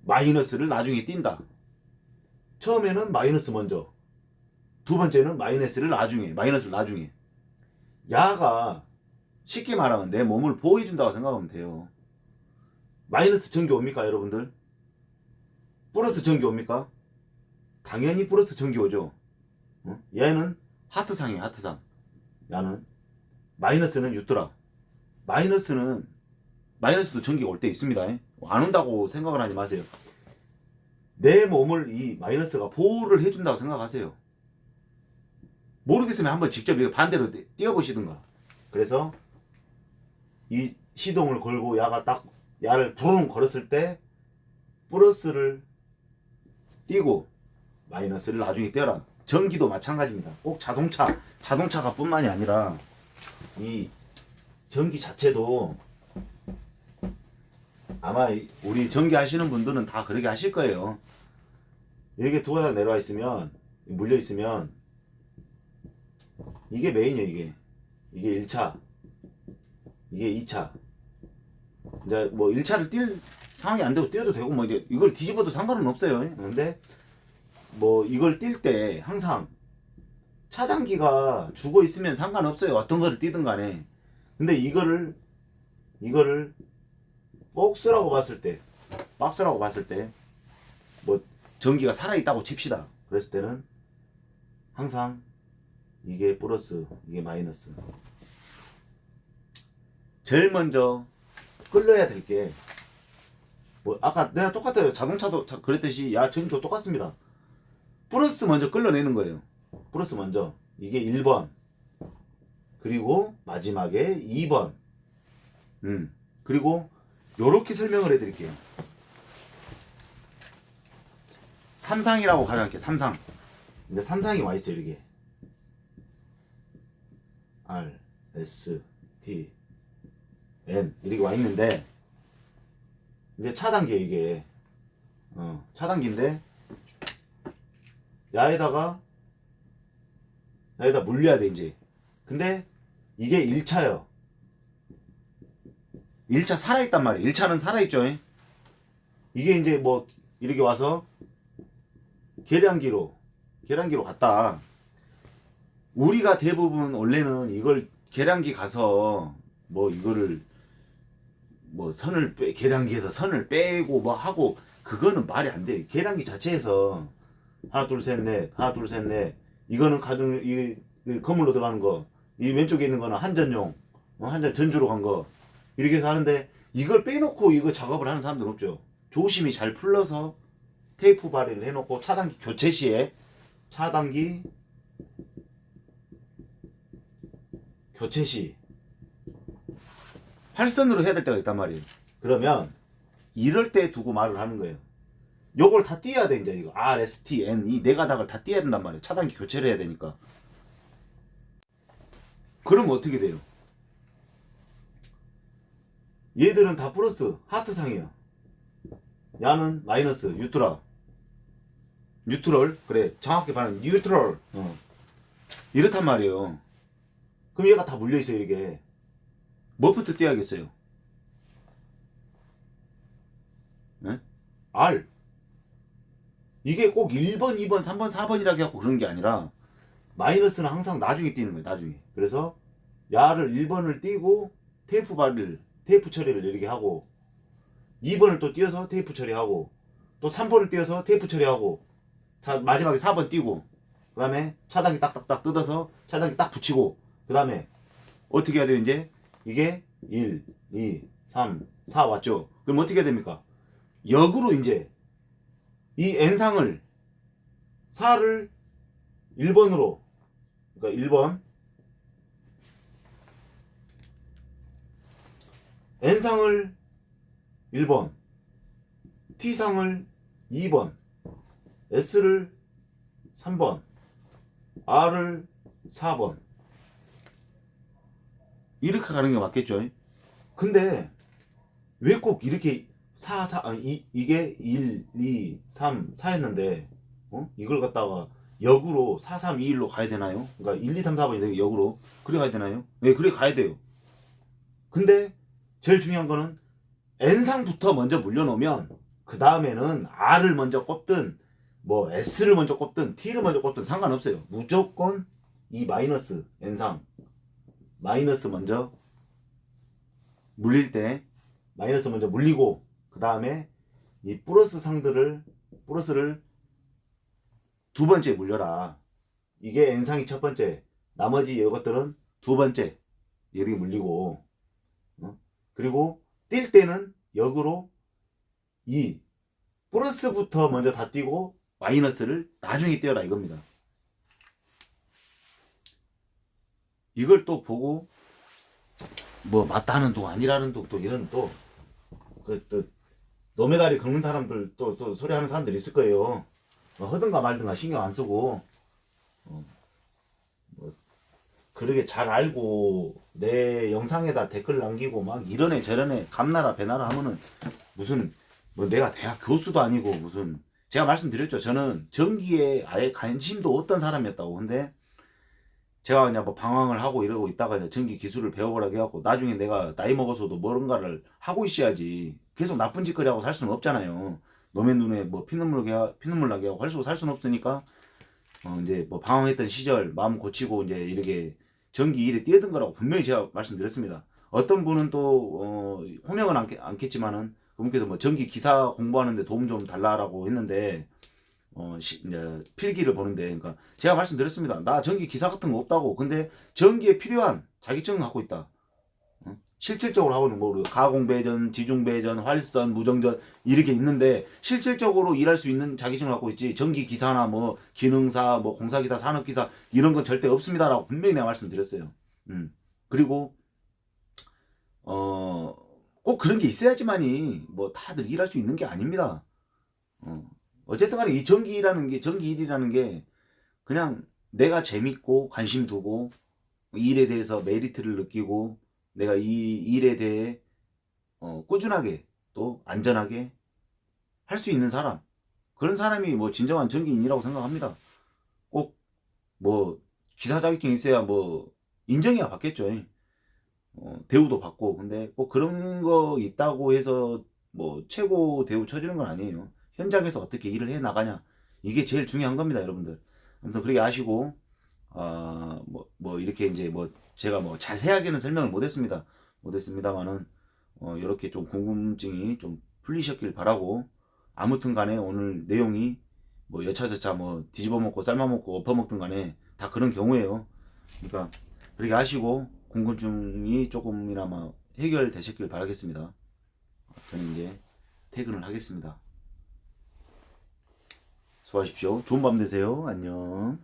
마이너스를 나중에 띈다. 처음에는 마이너스 먼저, 두 번째는 마이너스를 나중에. 야가 쉽게 말하면 내 몸을 보호해준다고 생각하면 돼요. 마이너스 전기 옵니까, 여러분들? 플러스 전기 옵니까? 당연히 플러스 전기 오죠. 얘는 하트상이에요, 하트상. 야는 마이너스는 유트라. 마이너스도 전기가 올 때 있습니다. 안 온다고 생각을 하지 마세요. 내 몸을 이 마이너스가 보호를 해준다고 생각하세요. 모르겠으면 한번 직접 이거 반대로 띄워보시든가. 그래서 이 시동을 걸고 야를 부릉 걸었을 때 플러스를 띄고 마이너스를 나중에 띄워라. 전기도 마찬가지입니다. 꼭 자동차가 뿐만이 아니라 이 전기 자체도 아마 우리 전기 하시는 분들은 다 그렇게 하실 거예요. 이렇게 두 가닥 내려와 있으면, 물려 있으면, 이게 메인이에요. 이게 1차, 이게 2차. 이제 뭐 1차를 뛸 상황이 안 되고 띄워도 되고 뭐 이제 이걸 뒤집어도 상관은 없어요. 근데 뭐 이걸 뛸 때 항상 차단기가 죽어 있으면 상관없어요. 어떤 거를 띄든 간에. 근데 이거를 박스라고 봤을 때 뭐 전기가 살아있다고 칩시다. 그랬을 때는 항상 이게 플러스, 이게 마이너스. 제일 먼저 끌려야 될 게, 뭐 아까 내가 똑같아요. 자동차도 그랬듯이 야 전기도 똑같습니다. 플러스 먼저 끌려내는 거예요. 플러스 먼저. 이게 1번. 그리고 마지막에 2번. 그리고 요렇게 설명을 해드릴게요. 삼상이라고 가져갈게요. 삼상. 근데 삼상이 와있어요. 이렇게 R, S, T, N 이렇게 와있는데, 이제 차단기 이게 차단기인데 야에다 물려야 돼 이제. 근데 이게 1차요. 1차 살아있단 말이에요. 1차는 살아있죠. 이게 이제 뭐 이렇게 와서 계량기로 갔다. 우리가 대부분 원래는 이걸 계량기 가서 뭐 이거를 뭐 계량기에서 선을 빼고 뭐 하고 그거는 말이 안 돼. 계량기 자체에서 하나 둘 셋 넷 하나 둘 셋 넷 이거는 가등 이 건물로 들어가는 거, 이 왼쪽에 있는 거는 한전용, 한전 전주로 간 거 이렇게 해서 하는데 이걸 빼놓고 이거 작업을 하는 사람들은 없죠. 조심히 잘 풀러서 테이프 발의를 해놓고 차단기 교체 시에 차단기 교체 시 활선으로 해야 될 때가 있단 말이에요. 그러면 이럴 때 두고 말을 하는 거예요. 요걸 다 띄어야 돼. 이제 이거 R, S, T, N 이 네 가닥을 다 띄어야 된단 말이에요. 차단기 교체를 해야 되니까. 그러면 어떻게 돼요? 얘들은 다 플러스 하트상이야. 야는 마이너스 뉴트럴 그래 정확히 말하면 뉴트럴 이렇단 말이에요. 그럼 얘가 다 물려있어요. 이게 뭐부터 떼야겠어요? 네? R 이게 꼭 1번 2번 3번 4번이라고 해갖고 그런 게 아니라 마이너스는 항상 나중에 띄는 거예요. 나중에. 그래서 야를 1번을 띄고 테이프 처리를 이렇게 하고 2번을 또 띄어서 테이프 처리하고 또 3번을 띄어서 테이프 처리하고 자 마지막에 4번 띄고 그 다음에 차단기 딱딱딱 뜯어서 차단기 딱 붙이고 그 다음에 어떻게 해야 돼요? 이제 이게 1, 2, 3, 4 왔죠? 그럼 어떻게 해야 됩니까? 역으로 이제 이 N상을 4를 1번으로 그러니까 1번 N상을 1번 T상을 2번 S를 3번 R을 4번 이렇게 가는 게 맞겠죠? 근데 왜 꼭 이렇게 4 이게 1, 2, 3, 4였는데 이걸 갖다가 역으로 4, 3, 2, 1로 가야 되나요? 그러니까 1, 2, 3, 4번이 역으로 그래 가야 되나요? 네, 그래 가야 돼요. 근데 제일 중요한 거는 N상부터 먼저 물려놓으면 그 다음에는 R을 먼저 꼽든 뭐 S를 먼저 꼽든 T를 먼저 꼽든 상관없어요. 무조건 이 마이너스 N상 마이너스 먼저 물릴 때 마이너스 먼저 물리고 그 다음에 이 플러스를 두 번째 물려라. 이게 N상이 첫 번째, 나머지 이것들은 두 번째 이렇게 물리고 그리고 뛸 때는 역으로 이 플러스부터 먼저 다 띄고 마이너스를 나중에 띄어라 이겁니다. 이걸 또 보고 뭐 맞다는 둥 아니라는 둥 또 이런 또 너의 다리 긁는 사람들 또 소리하는 사람들 있을 거예요. 허든가 말든가 신경 안 쓰고 뭐 그러게 잘 알고 내 영상에다 댓글 남기고 막 이러네 저러네 감나라 배나라 하면은 무슨 뭐 내가 대학 교수도 아니고 무슨 제가 말씀드렸죠. 저는 전기에 아예 관심도 없던 사람이었다고. 근데 제가 그냥 뭐 방황을 하고 이러고 있다가 이제 전기 기술을 배워보라고 해갖고 나중에 내가 나이 먹어서도 뭔가를 하고 있어야지 계속 나쁜 짓거리 하고 살 수는 없잖아요. 너의 눈에 뭐 피눈물 나게 하고 살 수는 없으니까 이제 뭐 방황했던 시절 마음 고치고 이제 이렇게 전기 일에 뛰어든 거라고 분명히 제가 말씀드렸습니다. 어떤 분은 또 호명은 않겠지만은 그분께서 뭐 전기 기사 공부하는데 도움 좀 달라라고 했는데 이제 필기를 보는데 그러니까 제가 말씀드렸습니다. 나 전기 기사 같은 거 없다고. 근데 전기에 필요한 자격증을 갖고 있다. 실질적으로 하고 있는 뭐 가공배전, 지중배전, 활선, 무정전 이렇게 있는데 실질적으로 일할 수 있는 자격증을 갖고 있지 전기 기사나 뭐 기능사, 뭐 공사기사, 산업기사 이런 건 절대 없습니다라고 분명히 내가 말씀드렸어요. 그리고 꼭 그런 게 있어야지만이 뭐 다들 일할 수 있는 게 아닙니다. 어쨌든 간에 이 전기 일이라는 게 그냥 내가 재밌고 관심 두고 일에 대해서 메리트를 느끼고 내가 이 일에 대해 꾸준하게 또 안전하게 할 수 있는 사람, 그런 사람이 뭐 진정한 전기인이라고 생각합니다. 꼭 뭐 기사 자격증이 있어야 뭐 인정이야 받겠죠. 대우도 받고. 근데 꼭 그런 거 있다고 해서 뭐 최고 대우 쳐주는 건 아니에요. 현장에서 어떻게 일을 해 나가냐 이게 제일 중요한 겁니다, 여러분들. 아무튼 그렇게 아시고 뭐 이렇게 이제 뭐 제가 뭐 자세하게는 설명을 못했습니다만은 이렇게 좀 궁금증이 좀 풀리셨길 바라고, 아무튼 간에 오늘 내용이 뭐 여차저차 뭐 뒤집어 먹고 삶아 먹고 엎어 먹든 간에 다 그런 경우예요. 그러니까 그렇게 하시고 궁금증이 조금이나마 해결되셨길 바라겠습니다. 저는 이제 퇴근을 하겠습니다. 수고하십시오. 좋은 밤 되세요. 안녕.